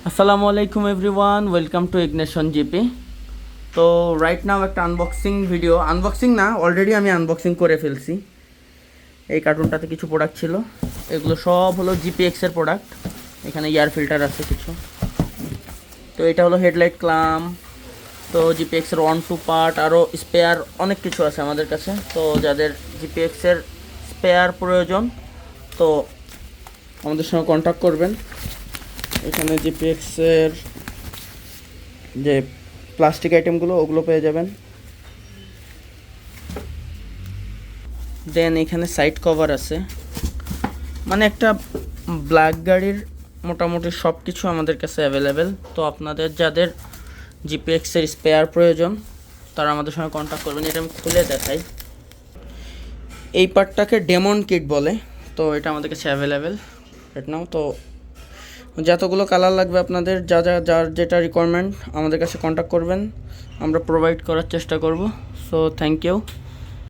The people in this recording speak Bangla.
আসসালামু আলাইকুম everyone, welcome to ignition GP. তো রাইট নাও একটা আনবক্সিং না, অলরেডি আমি আনবক্সিং করে ফেলছি। এই কার্টুনটাতে কিছু প্রোডাক্ট ছিল, এগুলো সব হলো জিপিএক্সের প্রোডাক্ট। এখানে এয়ার ফিল্টার আছে কিছু। তো এটা হলো হেডলাইট ক্লাম্প। তো জিপিএক্সের 1-2 পার্ট, আরও স্পেয়ার অনেক কিছু আছে আমাদের কাছে। তো যাদের জিপিএক্সের স্পেয়ার প্রয়োজন তো আমাদের সঙ্গে কন্ট্যাক্ট করবেন। এখানে জিপিএক্সের যে প্লাস্টিক আইটেমগুলো ওগুলো পেয়ে যাবেন। দেন এখানে সাইড কভার আছে, মানে একটা ব্ল্যাক গাড়ির মোটামুটি সব কিছু আমাদের কাছে অ্যাভেলেবেল। তো আপনাদের যাদের জিপিএক্সের স্পেয়ার প্রয়োজন তারা আমাদের সঙ্গে কন্ট্যাক্ট করবেন। এটা আমি খুলে দেখাই। এই পার্টটাকে ডেমন কিট বলে। তো এটা আমাদের কাছে অ্যাভেলেবেল রাইট নাও। তো যতগুলো কালার লাগবে আপনাদের যার যেটা রিকোয়ারমেন্ট আমাদের কাছে কন্ট্যাক্ট করবেন, আমরা প্রোভাইড করার চেষ্টা করব। So thank you.